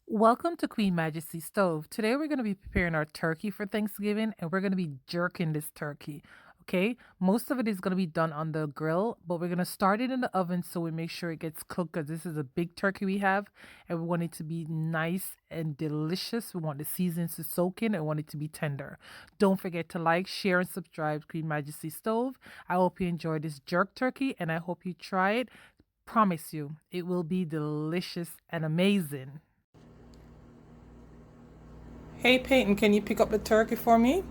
Welcome to Queen Majesty's Stove. Today we're going to be preparing our turkey for Thanksgiving and we're going to be jerking this turkey. Okay, most of it is going to be done on the grill, but we're going to start it in the oven so we make sure it gets cooked because this is a big turkey we have and we want it to be nice and delicious. We want the seasons to soak in and want it to be tender. Don't forget to like, share, and subscribe to Queen Majesty's Stove. I hope you enjoy this jerk turkey and I hope you try it. Promise you, it will be delicious and amazing. Hey Peyton, can you pick up the turkey for me?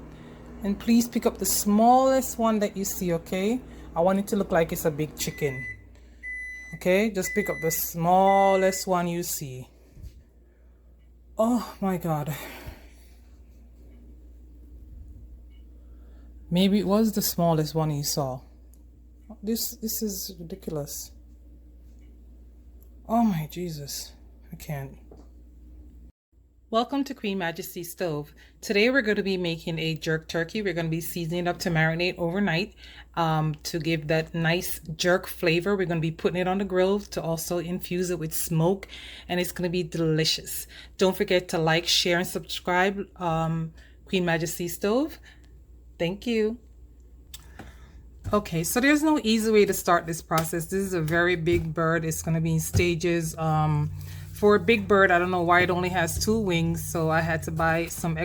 And please pick up the smallest one that you see, okay? I want it to look like it's a big chicken. Okay, just pick up the smallest one you see. Oh my God. Maybe it was the smallest one you saw. This is ridiculous. Oh my Jesus. I can't. Welcome to Queen Majesty's Stove. Today we're going to be making a jerk turkey. We're going to be seasoning it up to marinate overnight to give that nice jerk flavor. We're going to be putting it on the grill to also infuse it with smoke, and it's going to be delicious. Don't forget to like, share, and subscribe. Queen Majesty's Stove. Thank you. Okay, so there's no easy way to start this process. This is a very big bird. It's going to be in stages. For a big bird, I don't know why it only has 2 wings, so I had to buy some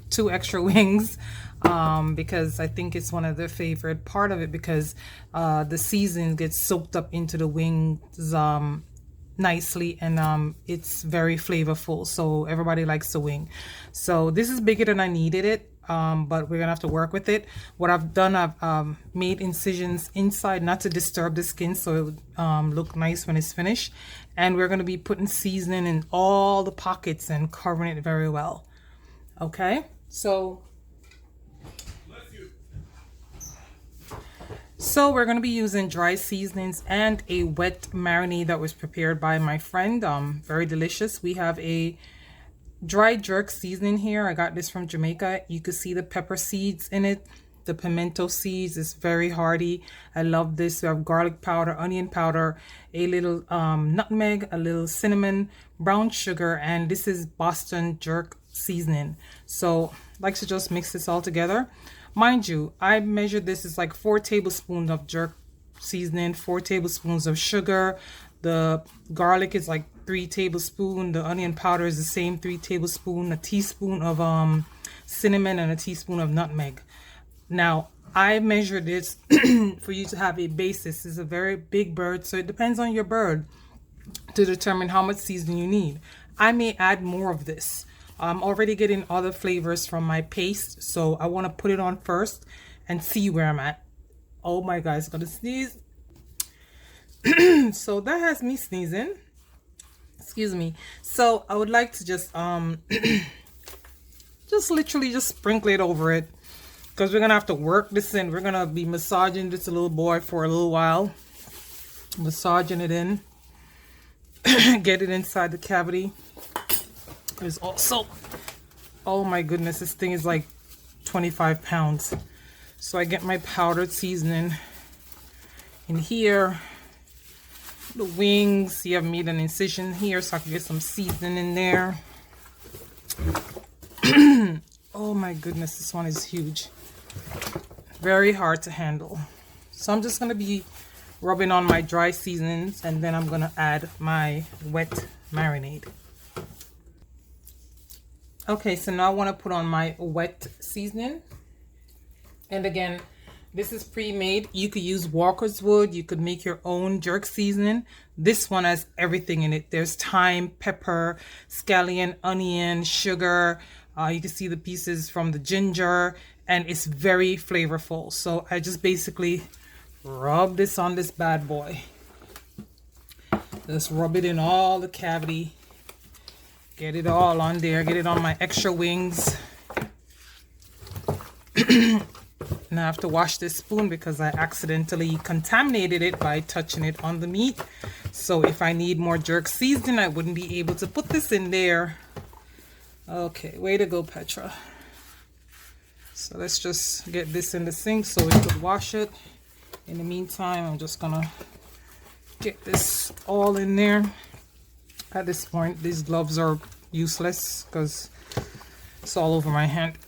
two extra wings because I think it's one of their favorite part of it because the season gets soaked up into the wings nicely, and it's very flavorful, so everybody likes the wing. So this is bigger than I needed it. But we're gonna have to work with it. What I've done, I've made incisions inside not to disturb the skin so it would look nice when it's finished. And we're gonna be putting seasoning in all the pockets and covering it very well. Okay, so we're going to be using dry seasonings and a wet marinade that was prepared by my friend. Very delicious. We have a dry jerk seasoning here. I got this from Jamaica. You can see the pepper seeds in it, the pimento seeds. It's very hearty. I love this. We have garlic powder, onion powder, a little nutmeg, a little cinnamon, brown sugar, and this is Boston jerk seasoning. So I like to just mix this all together. Mind you, I measured this is like 4 tablespoons of jerk seasoning, 4 tablespoons of sugar. The garlic is like 3 tablespoons. The onion powder is the same, 3 tablespoons. A teaspoon of cinnamon and a teaspoon of nutmeg. Now, I measured this for you to have a basis. This is a very big bird, so it depends on your bird to determine how much seasoning you need. I may add more of this. I'm already getting other flavors from my paste, so I want to put it on first and see where I'm at. Oh my God, it's gonna sneeze. So that has me sneezing. Excuse me. So I would like to just literally just sprinkle it over it because we're gonna have to work this in. We're gonna be massaging this little boy for a little while, massaging it in, get it inside the cavity. There's also, oh my goodness, this thing is like 25 pounds. So I get my powdered seasoning in here. The wings, you have made an incision here so I can get some seasoning in there. Oh my goodness, this one is huge. Very hard to handle. So I'm just going to be rubbing on my dry seasonings and then I'm going to add my wet marinade. Okay, so now I want to put on my wet seasoning. And again, this is pre-made. You could use Walker's Wood. You could make your own jerk seasoning. This one has everything in it. There's thyme, pepper, scallion, onion, sugar. You can see the pieces from the ginger, and it's very flavorful. So I just basically rub this on this bad boy. Just rub it in all the cavity. Get it all on there. Get it on my extra wings. Now I have to wash this spoon because I accidentally contaminated it by touching it on the meat. So if I need more jerk seasoning, I wouldn't be able to put this in there. Okay, way to go, Petra. So let's just get this in the sink so we could wash it. In the meantime, I'm just gonna get this all in there. At this point, these gloves are useless because it's all over my hand.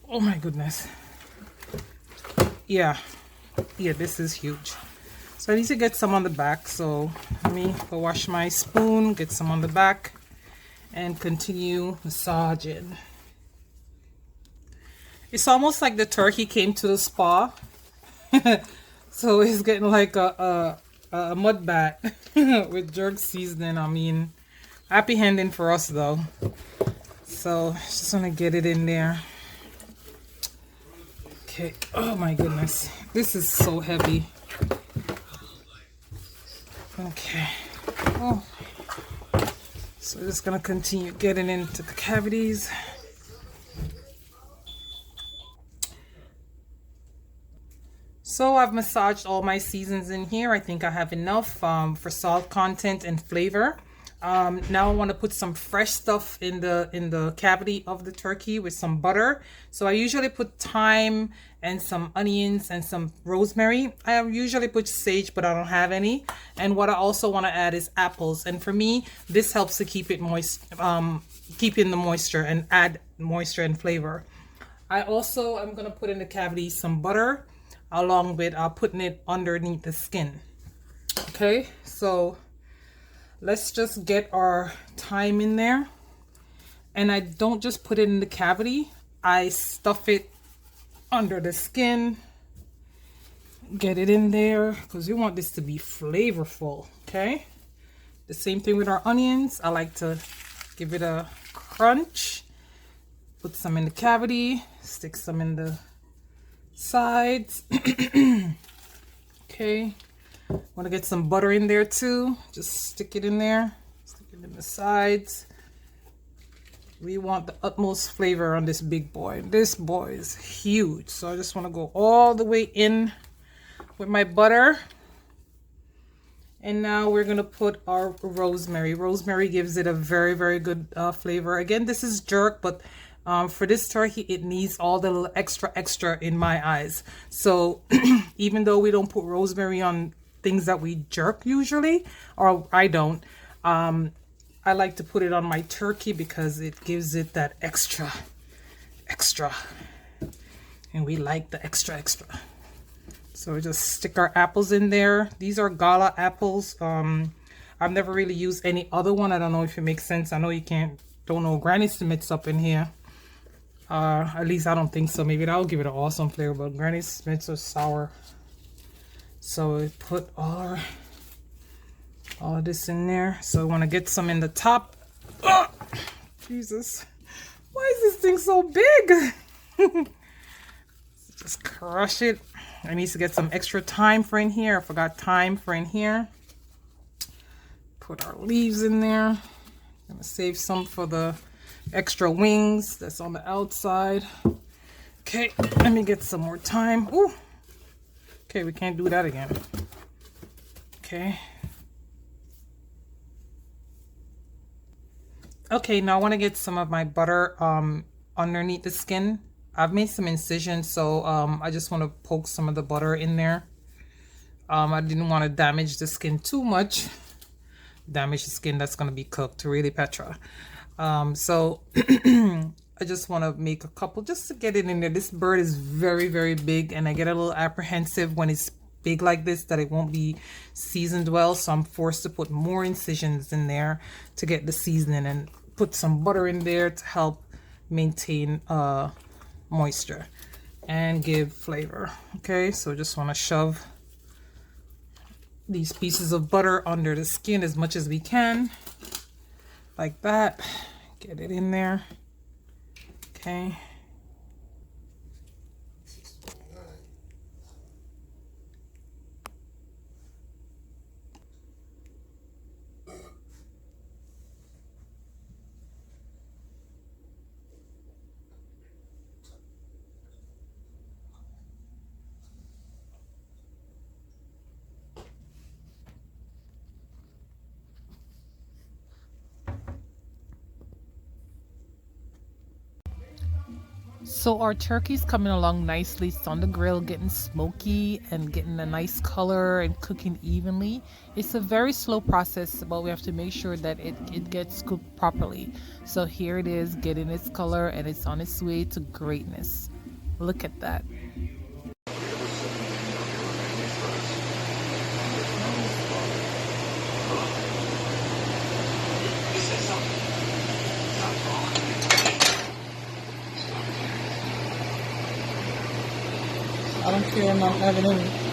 Oh my goodness. Yeah, this is huge. So I need to get some on the back, so let me go wash my spoon, get some on the back, and continue massaging. It's almost like the turkey came to the spa. So it's getting like a mud bath with jerk seasoning. I mean, happy ending for us though. So just want to get it in there. Okay. Oh my goodness, this is so heavy. Okay. Oh. So just gonna continue getting into the cavities. So I've massaged all my seasons in here. I think I have enough for salt content and flavor. Now I want to put some fresh stuff in the cavity of the turkey with some butter. So I usually put thyme and some onions and some rosemary. I usually put sage, but I don't have any. And what I also want to add is apples. And for me, this helps to keep it moist, keep in the moisture and add moisture and flavor. I'm going to put in the cavity some butter along with putting it underneath the skin. Okay, so let's just get our thyme in there. And I don't just put it in the cavity, I stuff it under the skin. Get it in there because you want this to be flavorful. Okay, the same thing with our onions. I like to give it a crunch. Put some in the cavity, stick some in the sides. Okay, want to get some butter in there too. Just stick it in there, stick it in the sides. We want the utmost flavor on this big boy. This boy is huge, so I just want to go all the way in with my butter. And now we're gonna put our rosemary. Rosemary gives it a very, very good flavor. Again, this is jerk, but for this turkey, it needs all the little extra in my eyes. So even though we don't put rosemary on things that we jerk usually, or I don't, I like to put it on my turkey because it gives it that extra. And we like the extra. So we just stick our apples in there. These are Gala apples. I've never really used any other one. I don't know if it makes sense. I know you don't know Granny Smith's up in here. At least I don't think so. Maybe that'll give it an awesome flavor, but Granny Smith's are sour. So we put all of this in there. So I want to get some in the top. Oh, Jesus, why is this thing so big? Just crush it. I need to get some extra thyme for in here. I forgot thyme for in here. Put our leaves in there. I'm gonna save some for the extra wings that's on the outside. Okay, let me get some more thyme. Ooh. Okay, we can't do that again. Okay. Okay, now I want to get some of my butter underneath the skin. I've made some incisions, so I just want to poke some of the butter in there. I didn't want to damage the skin too much. Damage the skin that's going to be cooked, really, Petra. So I just want to make a couple just to get it in there. This bird is very, very big, and I get a little apprehensive when it's big like this that it won't be seasoned well. So I'm forced to put more incisions in there to get the seasoning and put some butter in there to help maintain moisture and give flavor. Okay, so just want to shove these pieces of butter under the skin as much as we can, like that. Get it in there. Okay. So our turkey's coming along nicely. It's on the grill, getting smoky and getting a nice color and cooking evenly. It's a very slow process, but we have to make sure that it gets cooked properly. So here it is, getting its color, and it's on its way to greatness. Look at that. I don't care, I'm not having any.